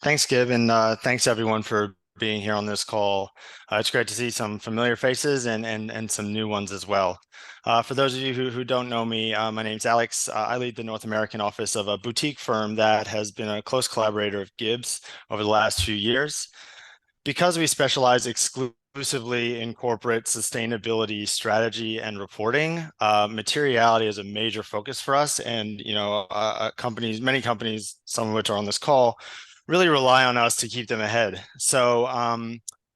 Thanks, Gib, and thanks everyone for being here on this call. It's great to see some familiar faces and some new ones as well. For those of you who don't know me, my name's Alex. I lead the North American office of a boutique firm that has been a close collaborator of Gibbs over the last few years. Because we specialize exclusively in corporate sustainability strategy and reporting, materiality is a major focus for us. And many companies, some of which are on this call, really rely on us to keep them ahead. So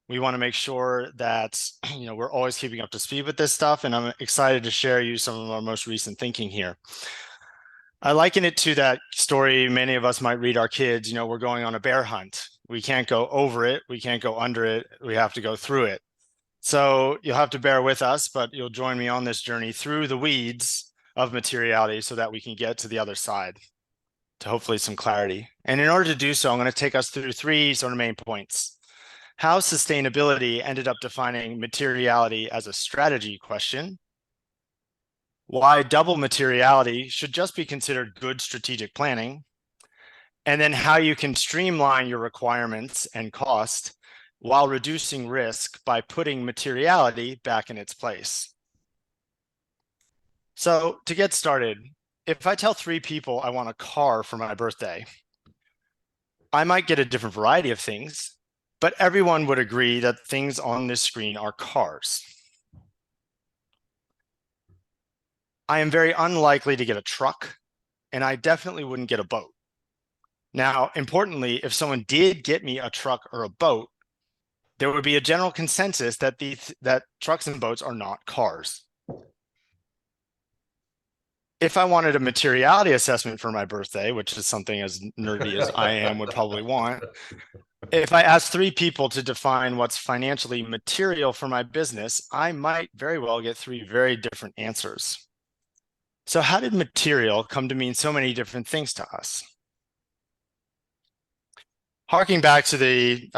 we want to make sure that we're always keeping up to speed with this stuff. And I'm excited to share you some of our most recent thinking here. I liken it to that story many of us might read our kids. We're going on a bear hunt. We can't go over it. We can't go under it. We have to go through it. So you'll have to bear with us, but you'll join me on this journey through the weeds of materiality so that we can get to the other side, to hopefully some clarity. And in order to do so, I'm going to take us through three sort of main points. How sustainability ended up defining materiality as a strategy question. Why double materiality should just be considered good strategic planning. And then how you can streamline your requirements and cost while reducing risk by putting materiality back in its place. So to get started, if I tell 3 people I want a car for my birthday, I might get a different variety of things, but everyone would agree that things on this screen are cars. I am very unlikely to get a truck, and I definitely wouldn't get a boat. Now, importantly, if someone did get me a truck or a boat, there would be a general consensus that that trucks and boats are not cars. If I wanted a materiality assessment for my birthday, which is something as nerdy as I am would probably want, if I asked 3 people to define what's financially material for my business, I might very well get 3 very different answers. So how did material come to mean so many different things to us? Harking back to the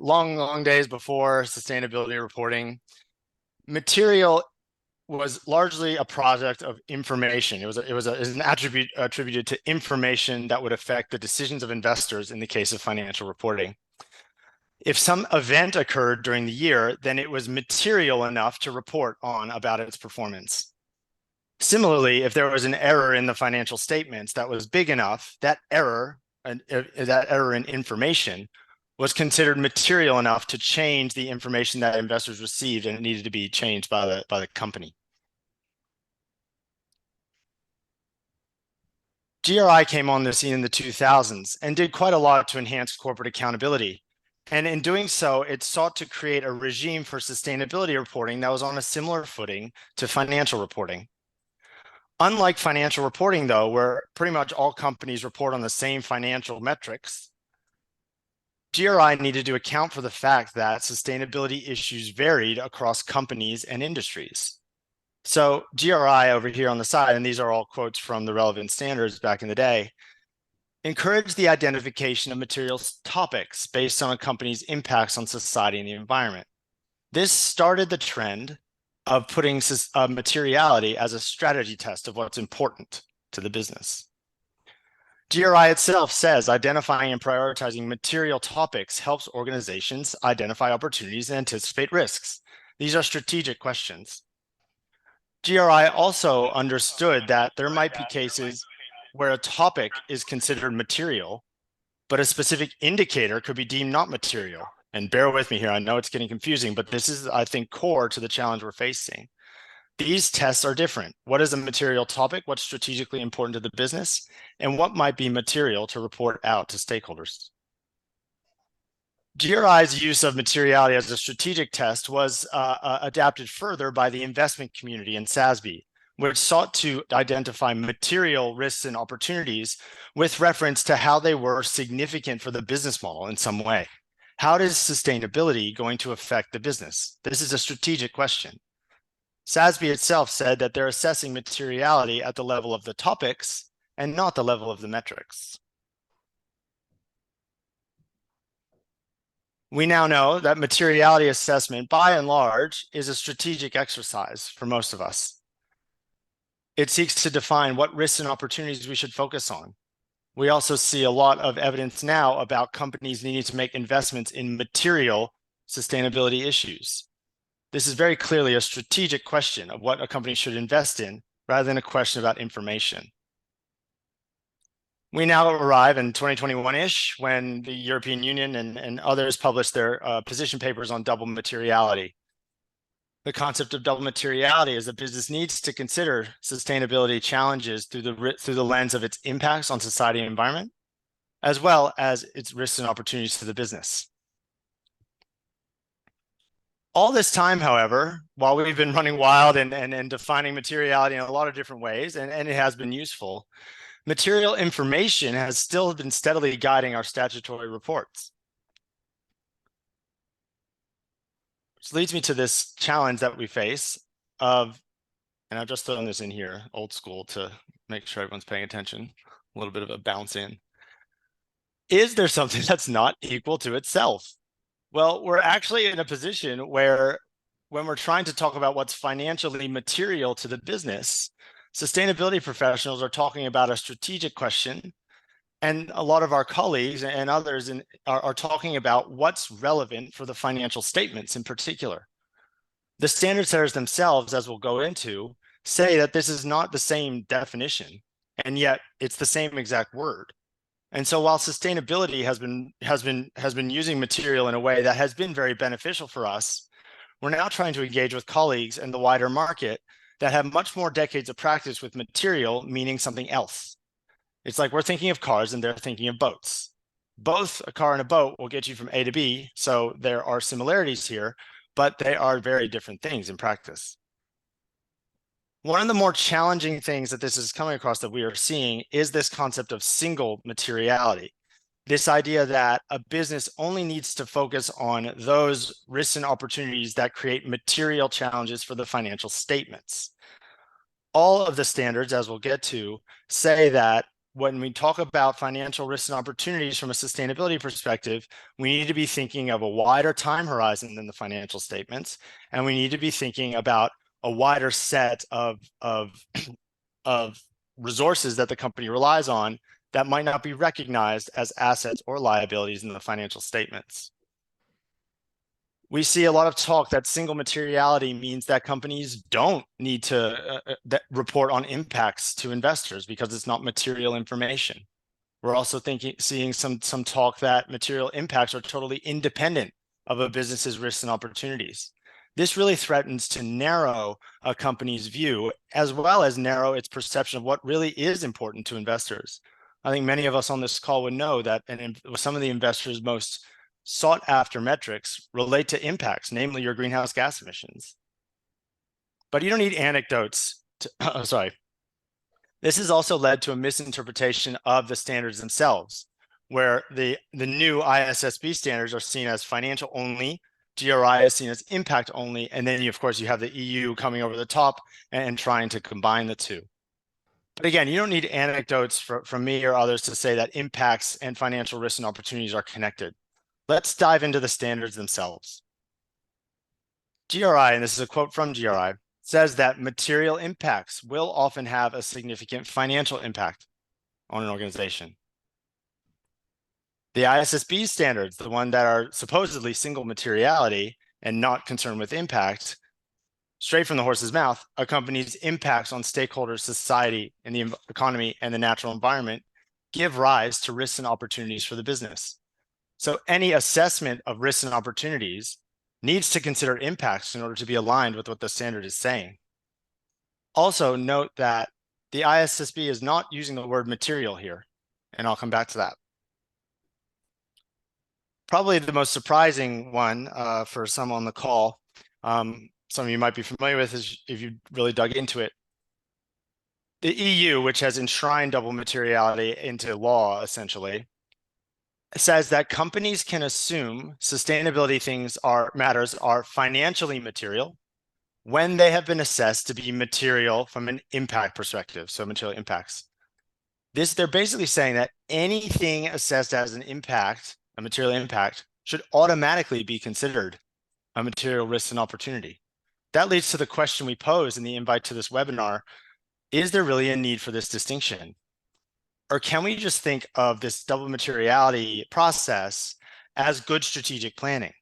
long days before sustainability reporting, material was largely a product of information. It was an attribute attributed to information that would affect the decisions of investors in the case of financial reporting. If some event occurred during the year, then it was material enough to report on about its performance. Similarly, if there was an error in the financial statements that was big enough, that error in information was considered material enough to change the information that investors received, and it needed to be changed by the company. GRI came on the scene in the 2000s and did quite a lot to enhance corporate accountability. And in doing so, it sought to create a regime for sustainability reporting that was on a similar footing to financial reporting. Unlike financial reporting, though, where pretty much all companies report on the same financial metrics, GRI needed to account for the fact that sustainability issues varied across companies and industries. So GRI over here on the side, and these are all quotes from the relevant standards back in the day, encouraged the identification of materials topics based on a company's impacts on society and the environment. This started the trend of putting materiality as a strategy test of what's important to the business. GRI itself says identifying and prioritizing material topics helps organizations identify opportunities and anticipate risks. These are strategic questions. GRI also understood that there might be cases where a topic is considered material, but a specific indicator could be deemed not material. And bear with me here, I know it's getting confusing, but this is, I think, core to the challenge we're facing. These tests are different. What is a material topic? What's strategically important to the business? And what might be material to report out to stakeholders? GRI's use of materiality as a strategic test was adapted further by the investment community in SASB, which sought to identify material risks and opportunities with reference to how they were significant for the business model in some way. How is sustainability going to affect the business? This is a strategic question. SASB itself said that they're assessing materiality at the level of the topics and not the level of the metrics. We now know that materiality assessment, by and large, is a strategic exercise for most of us. It seeks to define what risks and opportunities we should focus on. We also see a lot of evidence now about companies needing to make investments in material sustainability issues. This is very clearly a strategic question of what a company should invest in, rather than a question about information. We now arrive in 2021-ish when the European Union and others published their position papers on double materiality. The concept of double materiality is that business needs to consider sustainability challenges through the lens of its impacts on society and environment, as well as its risks and opportunities to the business. All this time, however, while we've been running wild and defining materiality in a lot of different ways, and it has been useful, material information has still been steadily guiding our statutory reports. Which leads me to this challenge that we face of, and I've just thrown this in here, old school, to make sure everyone's paying attention, a little bit of a bounce in. Is there something that's not equal to itself? Well, we're actually in a position where when we're trying to talk about what's financially material to the business, sustainability professionals are talking about a strategic question, and a lot of our colleagues and others are talking about what's relevant for the financial statements in particular. The standard setters themselves, as we'll go into, say that this is not the same definition, and yet it's the same exact word. And so while sustainability has been using material in a way that has been very beneficial for us, we're now trying to engage with colleagues and the wider market that have much more decades of practice with material meaning something else. It's like we're thinking of cars and they're thinking of boats. Both a car and a boat will get you from A to B, so there are similarities here, but they are very different things in practice. One of the more challenging things that this is coming across that we are seeing is this concept of single materiality. This idea that a business only needs to focus on those risks and opportunities that create material challenges for the financial statements. All of the standards, as we'll get to, say that when we talk about financial risks and opportunities from a sustainability perspective, we need to be thinking of a wider time horizon than the financial statements, and we need to be thinking about a wider set of resources that the company relies on that might not be recognized as assets or liabilities in the financial statements. We see a lot of talk that single materiality means that companies don't need to report on impacts to investors because it's not material information. We're also seeing some talk that material impacts are totally independent of a business's risks and opportunities. This really threatens to narrow a company's view, as well as narrow its perception of what really is important to investors. I think many of us on this call would know that some of the investors' most sought after metrics relate to impacts, namely your greenhouse gas emissions. But you don't need anecdotes to, sorry. This has also led to a misinterpretation of the standards themselves, where the new ISSB standards are seen as financial only, GRI is seen as impact only, and then of course you have the EU coming over the top and trying to combine the two. But again, you don't need anecdotes from me or others to say that impacts and financial risks and opportunities are connected. Let's dive into the standards themselves. GRI, and this is a quote from GRI, says that material impacts will often have a significant financial impact on an organization. The ISSB standards, the one that are supposedly single materiality and not concerned with impact, straight from the horse's mouth, a company's impacts on stakeholders, society, and the economy and the natural environment give rise to risks and opportunities for the business. So any assessment of risks and opportunities needs to consider impacts in order to be aligned with what the standard is saying. Also note that the ISSB is not using the word material here, and I'll come back to that. Probably the most surprising one for some on the call, some of you might be familiar with is if you really dug into it. The EU, which has enshrined double materiality into law, essentially, says that companies can assume sustainability matters are financially material when they have been assessed to be material from an impact perspective, so material impacts. They're basically saying that anything assessed as an impact, a material impact, should automatically be considered a material risk and opportunity. That leads to the question we pose in the invite to this webinar: is there really a need for this distinction? Or can we just think of this double materiality process as good strategic planning?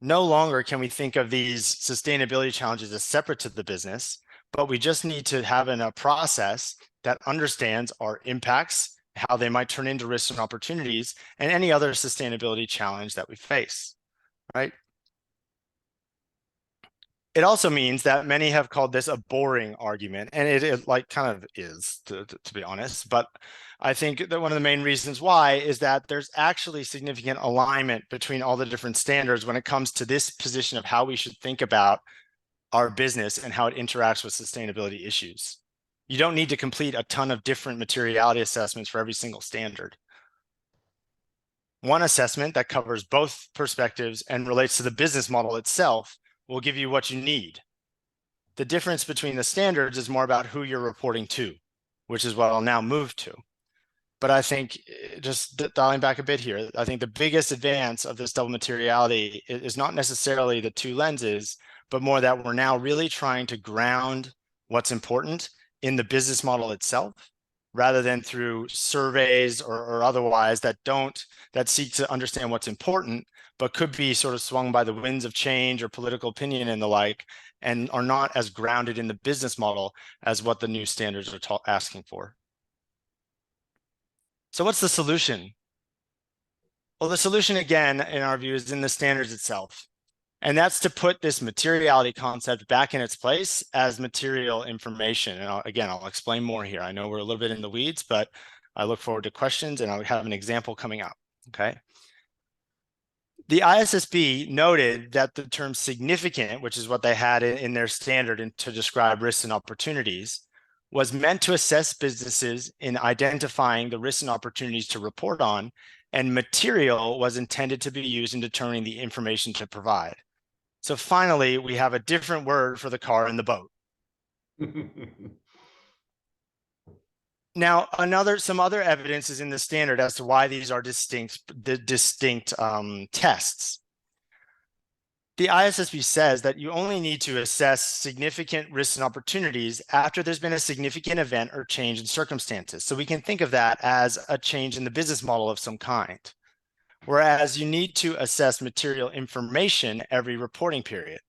No longer can we think of these sustainability challenges as separate to the business, but we just need to have a process that understands our impacts, how they might turn into risks and opportunities, and any other sustainability challenge that we face, right? It also means that many have called this a boring argument, and it like kind of is, to be honest. But I think that one of the main reasons why is that there's actually significant alignment between all the different standards when it comes to this position of how we should think about our business and how it interacts with sustainability issues. You don't need to complete a ton of different materiality assessments for every single standard. One assessment that covers both perspectives and relates to the business model itself will give you what you need. The difference between the standards is more about who you're reporting to, which is what I'll now move to. But I think, just dialing back a bit here, I think the biggest advance of this double materiality is not necessarily the two lenses, but more that we're now really trying to ground what's important in the business model itself, rather than through surveys or otherwise that seek to understand what's important, but could be sort of swung by the winds of change or political opinion and the like, and are not as grounded in the business model as what the new standards are asking for. So what's the solution? Well, the solution, again, in our view, is in the standards itself. And that's to put this materiality concept back in its place as material information. And I'll explain more here. I know we're a little bit in the weeds, but I look forward to questions, and I'll have an example coming up, okay? The ISSB noted that the term significant, which is what they had in their standard and to describe risks and opportunities, was meant to assess businesses in identifying the risks and opportunities to report on, and material was intended to be used in determining the information to provide. So finally, we have a different word for the car and the boat. Now, some other evidence is in the standard as to why these are distinct tests. The ISSB says that you only need to assess significant risks and opportunities after there's been a significant event or change in circumstances. So we can think of that as a change in the business model of some kind. Whereas you need to assess material information every reporting period.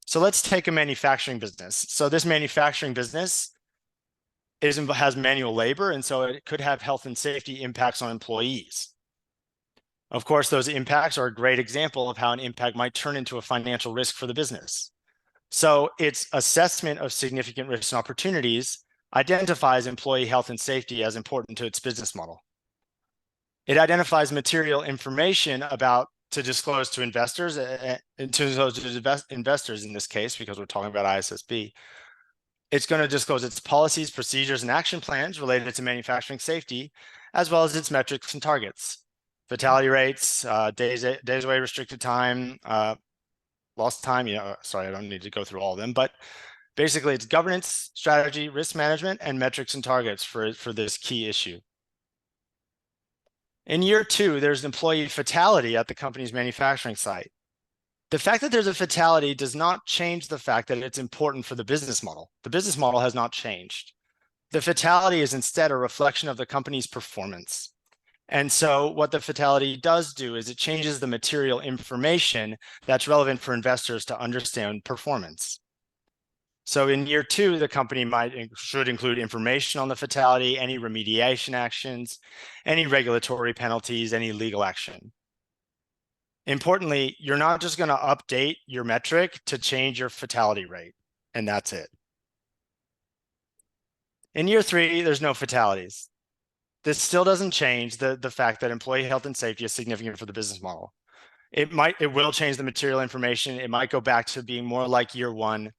So let's take a manufacturing business. So this manufacturing business has manual labor, and so it could have health and safety impacts on employees. Of course, those impacts are a great example of how an impact might turn into a financial risk for the business. So its assessment of significant risks and opportunities identifies employee health and safety as important to its business model. It identifies material information to disclose to investors, investors in this case, because we're talking about ISSB. It's going to disclose its policies, procedures, and action plans related to manufacturing safety, as well as its metrics and targets. Fatality rates, days away restricted time, lost time, sorry, I don't need to go through all of them, but basically it's governance, strategy, risk management, and metrics and targets for this key issue. In year 2, there's an employee fatality at the company's manufacturing site. The fact that there's a fatality does not change the fact that it's important for the business model. The business model has not changed. The fatality is instead a reflection of the company's performance. And so what the fatality does do is it changes the material information that's relevant for investors to understand performance. So in year 2, the company should include information on the fatality, any remediation actions, any regulatory penalties, any legal action. Importantly, you're not just going to update your metric to change your fatality rate, and that's it. In year 3, there's no fatalities. This still doesn't change the fact that employee health and safety is significant for the business model. It will change the material information. It might go back to being more like year 1,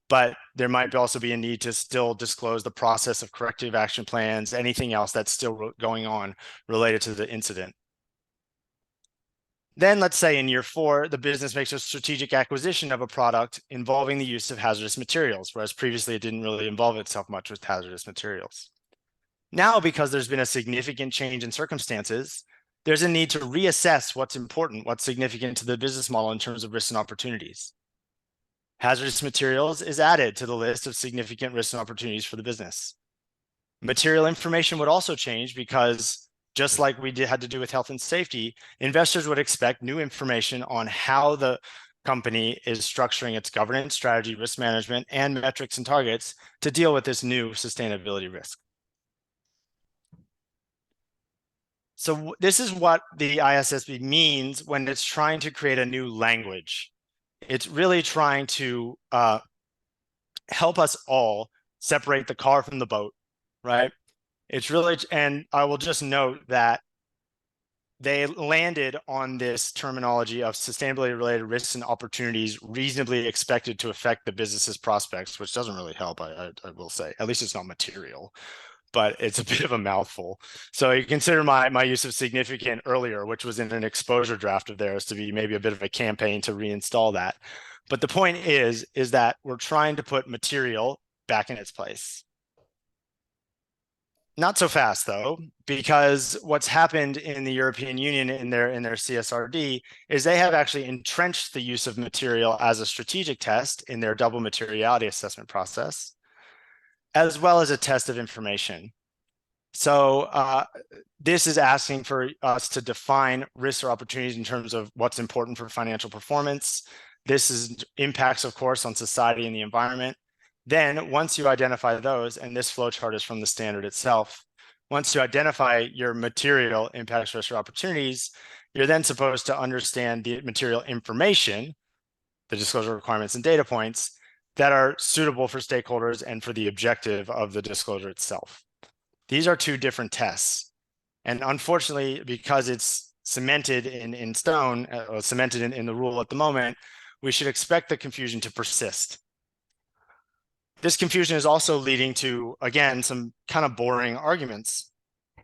but there might also be a need to still disclose the process of corrective action plans, anything else that's still going on related to the incident. Then let's say in year 4, the business makes a strategic acquisition of a product involving the use of hazardous materials, whereas previously it didn't really involve itself much with hazardous materials. Now, because there's been a significant change in circumstances, there's a need to reassess what's important, what's significant to the business model in terms of risks and opportunities. Hazardous materials is added to the list of significant risks and opportunities for the business. Material information would also change because just like we had to do with health and safety, investors would expect new information on how the company is structuring its governance, strategy, risk management, and metrics and targets to deal with this new sustainability risk. So this is what the ISSB means when it's trying to create a new language. It's really trying to help us all separate the car from the boat, right? It's really, and I will just note that they landed on this terminology of sustainability related risks and opportunities reasonably expected to affect the business's prospects, which doesn't really help, I will say. At least it's not material, but it's a bit of a mouthful. So you consider my use of significant earlier, which was in an exposure draft of theirs, to be maybe a bit of a campaign to reinstall that. But the point is that we're trying to put material back in its place. Not so fast, though, because what's happened in the European Union in their CSRD is they have actually entrenched the use of material as a strategic test in their double materiality assessment process, as well as a test of information. So this is asking for us to define risks or opportunities in terms of what's important for financial performance. This is impacts, of course, on society and the environment. Then once you identify those, and this flowchart is from the standard itself, once you identify your material impacts, risks, or opportunities, you're then supposed to understand the material information, the disclosure requirements and data points that are suitable for stakeholders and for the objective of the disclosure itself. These are two different tests. And unfortunately, because it's cemented in stone, or cemented in the rule at the moment, we should expect the confusion to persist. This confusion is also leading to, again, some kind of boring arguments.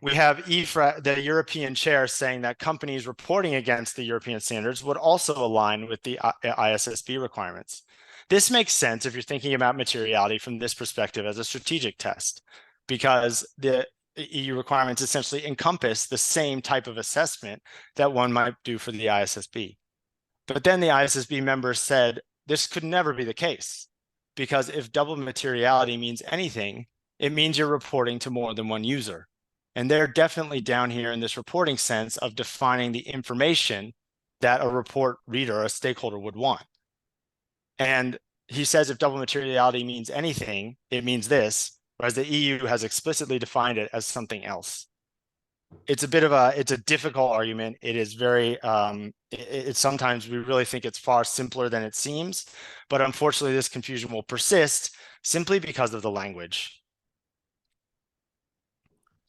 We have EFRA, the European chair, saying that companies reporting against the European standards would also align with the ISSB requirements. This makes sense if you're thinking about materiality from this perspective as a strategic test, because the EU requirements essentially encompass the same type of assessment that one might do for the ISSB. But then the ISSB members said this could never be the case, because if double materiality means anything, it means you're reporting to more than one user. And they're definitely down here in this reporting sense of defining the information that a report reader, a stakeholder, would want. And he says if double materiality means anything, it means this, whereas the EU has explicitly defined it as something else. It's a difficult argument. It is very, sometimes we really think it's far simpler than it seems, but unfortunately this confusion will persist simply because of the language.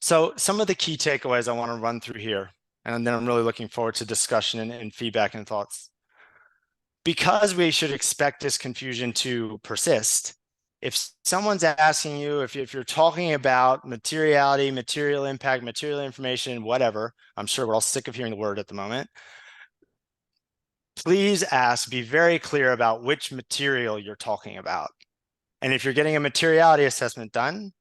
So some of the key takeaways I want to run through here, and then I'm really looking forward to discussion and feedback and thoughts. Because we should expect this confusion to persist, if someone's asking you, if you're talking about materiality, material impact, material information, whatever, I'm sure we're all sick of hearing the word at the moment, please be very clear about which material you're talking about. And if you're getting a materiality assessment done,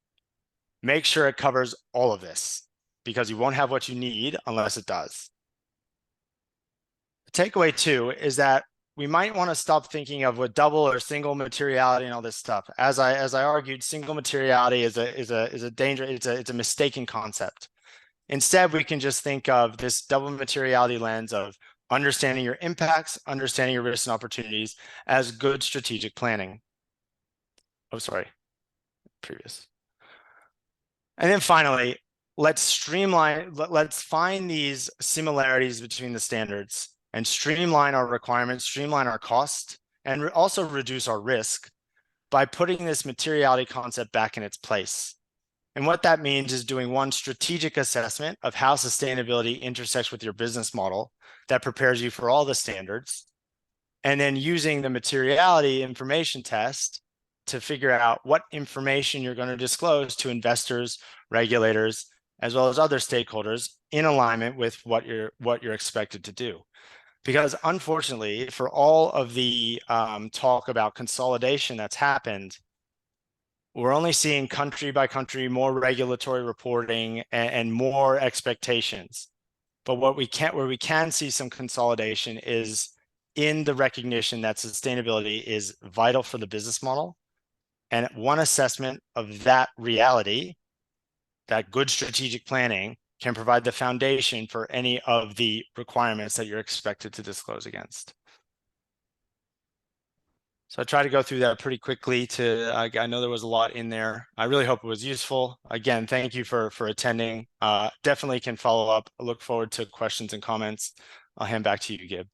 make sure it covers all of this, because you won't have what you need unless it does. Takeaway 2 is that we might want to stop thinking of what double or single materiality and all this stuff. As I argued, single materiality is a danger. It's a mistaken concept. Instead, we can just think of this double materiality lens of understanding your impacts, understanding your risks and opportunities as good strategic planning. Oh, sorry, previous. And then finally, let's find these similarities between the standards and streamline our requirements, streamline our cost, and also reduce our risk by putting this materiality concept back in its place. And what that means is doing one strategic assessment of how sustainability intersects with your business model that prepares you for all the standards, and then using the materiality information test to figure out what information you're going to disclose to investors, regulators, as well as other stakeholders in alignment with what you're expected to do. Because unfortunately, for all of the talk about consolidation that's happened, we're only seeing country by country more regulatory reporting and more expectations. But where we can see some consolidation is in the recognition that sustainability is vital for the business model. And one assessment of that reality that good strategic planning can provide the foundation for any of the requirements that you're expected to disclose against. So I try to go through that pretty quickly I know there was a lot in there. I really hope it was useful. Again, thank you for attending. Definitely can follow up. I look forward to questions and comments. I'll hand back to you, Gib.